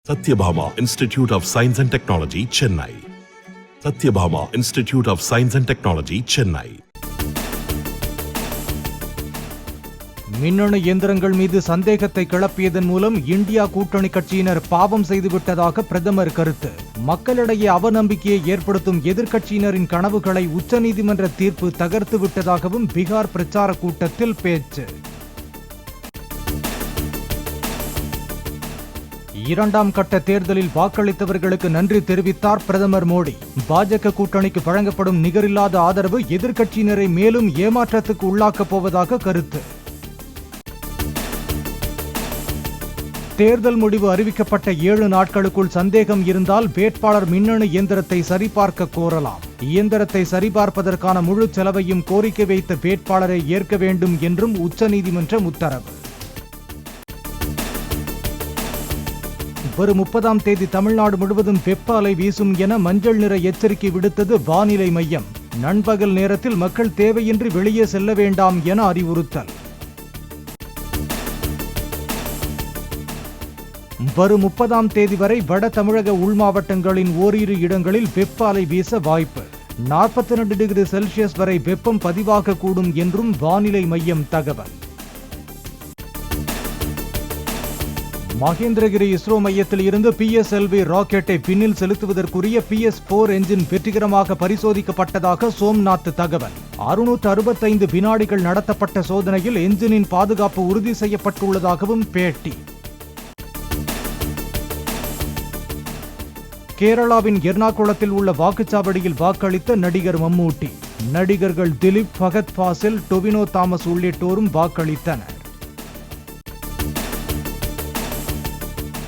Satyabhama Institute of Science and Technology, Chennai. Satyabhama Institute of Science and Technology, Chennai. மின்னணு இயந்திரங்கள் மீது சந்தேகத்தை கிளப்பியதன் மூலம் இந்தியா கூட்டணி கட்சியினர் பாவம் செய்துவிட்டதாக பிரதமர் கருத்து. மக்களிடையே அவநம்பிக்கையை ஏற்படுத்தும் எதிர்க்கட்சியினரின் கனவுகளை உச்சநீதிமன்ற தீர்ப்பு தகர்த்து விட்டதாகவும் பீகார் பிரச்சார கூட்டத்தில் பேச்சு. இரண்டாம் கட்ட தேர்தலில் வாக்களித்தவர்களுக்கு நன்றி தெரிவித்தார் பிரதமர் மோடி. பாஜக கூட்டணிக்கு வழங்கப்படும் நிகரில்லாத ஆதரவு எதிர்க்கட்சியினரை மேலும் ஏமாற்றத்துக்கு உள்ளாக்கப் போவதாக கருத்து. தேர்தல் முடிவு அறிவிக்கப்பட்ட 7 நாட்களுக்குள் சந்தேகம் இருந்தால் வேட்பாளர் மின்னணு இயந்திரத்தை சரிபார்க்க கோரலாம். இயந்திரத்தை சரிபார்ப்பதற்கான முழு செலவையும் கோரிக்கை வைத்த வேட்பாளரை ஏற்க வேண்டும் என்றும் உச்சநீதிமன்றம் உத்தரவு. வரும் 30ஆம் தேதி தமிழ்நாடு முழுவதும் வெப்ப அலை வீசும் என மஞ்சள் நிற எச்சரிக்கை விடுத்தது வானிலை மையம். நண்பகல் நேரத்தில் மக்கள் தேவையின்றி வெளியே செல்ல வேண்டாம் என அறிவுறுத்தல். வரும் 30ஆம் தேதி வரை வட தமிழக உள் மாவட்டங்களின் ஓரிரு இடங்களில் வெப்ப அலை வீச வாய்ப்பு. 42 டிகிரி செல்சியஸ் வரை வெப்பம் பதிவாகக்கூடும் என்றும் வானிலை மையம் தகவல். மகேந்திரகிரி இஸ்ரோ மையத்தில் இருந்து PSLV ராக்கெட்டை விண்ணில் செலுத்துவதற்குரிய PS4 என்ஜின் வெற்றிகரமாக பரிசோதிக்கப்பட்டதாக சோம்நாத் தகவல். 665 வினாடிகள் நடத்தப்பட்ட சோதனையில் என்ஜினின் பாதுகாப்பு உறுதி செய்யப்பட்டுள்ளதாகவும் பேட்டி. கேரளாவின் எர்ணாகுளத்தில் உள்ள வாக்குச்சாவடியில் வாக்களித்த நடிகர் மம்மூட்டி. நடிகர்கள் திலீப், ஃபகத் ஃபாசில், டொவினோ தாமஸ் உள்ளிட்டோரும் வாக்களித்தனர்.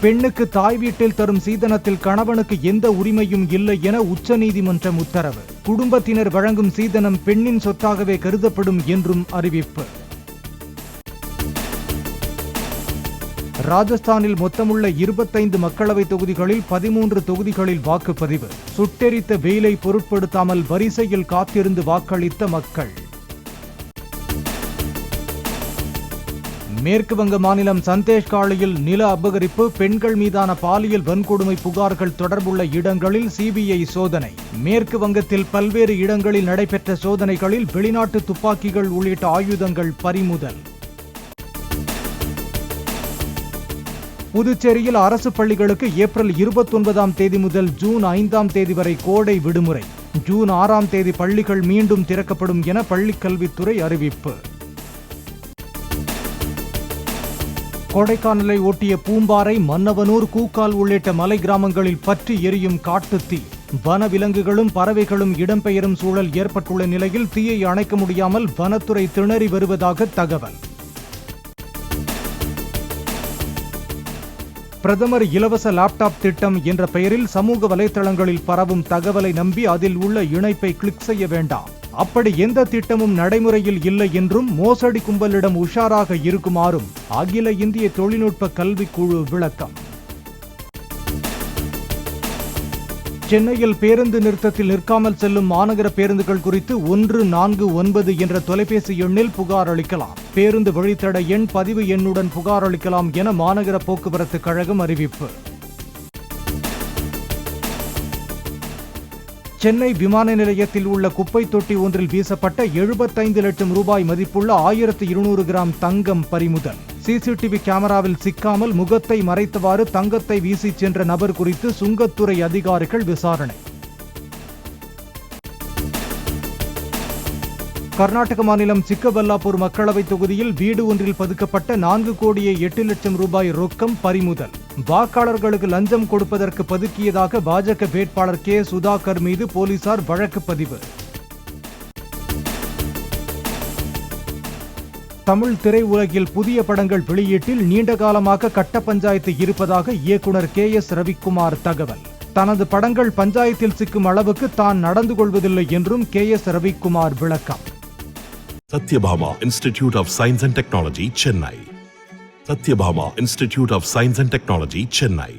பெண்ணுக்கு தாய் வீட்டில் தரும் சீதனத்தில் கணவனுக்கு எந்த உரிமையும் இல்லை என உச்சநீதிமன்றம் உத்தரவு. குடும்பத்தினர் வழங்கும் சீதனம் பெண்ணின் சொத்தாகவே கருதப்படும் என்றும் அறிவிப்பு. ராஜஸ்தானில் மொத்தமுள்ள 25 மக்களவை தொகுதிகளில் 13 தொகுதிகளில் வாக்குப்பதிவு. சுட்டெரித்த வெயிலை பொருட்படுத்தாமல் வரிசையில் காத்திருந்து வாக்களித்த மக்கள். மேற்கு வங்க மாநிலம் சந்தேஷ்காலியில் நில அபகரிப்பு, பெண்கள் மீதான பாலியல் வன்கொடுமை புகார்கள் தொடர்புள்ள இடங்களில் CBI சோதனை. மேற்கு வங்கத்தில் பல்வேறு இடங்களில் நடைபெற்ற சோதனைகளில் வெளிநாட்டு துப்பாக்கிகள் உள்ளிட்ட ஆயுதங்கள் பறிமுதல். புதுச்சேரியில் அரசு பள்ளிகளுக்கு ஏப்ரல் 29ஆம் தேதி முதல் ஜூன் 5ஆம் தேதி வரை கோடை விடுமுறை. ஜூன் 6ஆம் தேதி பள்ளிகள் மீண்டும் திறக்கப்படும் என பள்ளிக்கல்வித்துறை அறிவிப்பு. கொடைக்கானலை ஒட்டிய பூம்பாறை, மன்னவனூர், கூக்கால் உள்ளிட்ட மலை கிராமங்களில் பற்றி எரியும் காட்டுத்தீ. வன விலங்குகளும் பறவைகளும் இடம்பெயரும் சூழல் ஏற்பட்டுள்ள நிலையில் தீயை அணைக்க முடியாமல் வனத்துறை திணறி வருவதாக தகவல். பிரதமர் இலவச லேப்டாப் திட்டம் என்ற பெயரில் சமூக வலைதளங்களில் பரவும் தகவலை நம்பி அதில் உள்ள இணைப்பை கிளிக் செய்ய வேண்டாம். அப்படி எந்த திட்டமும் நடைமுறையில் இல்லை என்றும் மோசடி கும்பலிடம் உஷாராக இருக்குமாறும் அகில இந்திய தொழில்நுட்ப கல்விக்குழு விளக்கம். சென்னையில் பேருந்து நிறுத்தத்தில் நிற்காமல் செல்லும் மாநகர பேருந்துகள் குறித்து 149 என்ற தொலைபேசி எண்ணில் புகார் அளிக்கலாம். பேருந்து வழித்தட எண், பதிவு எண்ணுடன் புகார் அளிக்கலாம் என மாநகர போக்குவரத்து கழகம் அறிவிப்பு. சென்னை விமான நிலையத்தில் உள்ள குப்பை தொட்டி ஒன்றில் வீசப்பட்ட 75 லட்சம் ரூபாய் மதிப்புள்ள 1200 கிராம் தங்கம் பறிமுதல். CCTV கேமராவில் சிக்காமல் முகத்தை மறைத்தவாறு தங்கத்தை வீசிச் சென்ற நபர் குறித்து சுங்கத்துறை அதிகாரிகள் விசாரணை. கர்நாடக மாநிலம் சிக்கபல்லாப்பூர் மக்களவை தொகுதியில் வீடு ஒன்றில் பதுக்கப்பட்ட 4,08 லட்சம் ரூபாய் ரொக்கம் பறிமுதல். வாக்காளர்களுக்கு லஞ்சம் கொடுப்பதற்கு பதுக்கியதாக பாஜக வேட்பாளர் K. சுதாகர் மீது போலீசார் வழக்கு பதிவு. தமிழ் திரையுலகில் புதிய படங்கள் வெளியீட்டில் நீண்ட காலமாக கட்ட பஞ்சாயத்து இருப்பதாக இயக்குனர் KS ரவிக்குமார் தகவல். தனது படங்கள் பஞ்சாயத்தில் சிக்கும் அளவுக்கு தான் நடந்து கொள்வதில்லை என்றும் KS ரவிக்குமார் விளக்கம். Satyabhama Institute of Science and Technology, Chennai. Satyabhama Institute of Science and Technology, Chennai.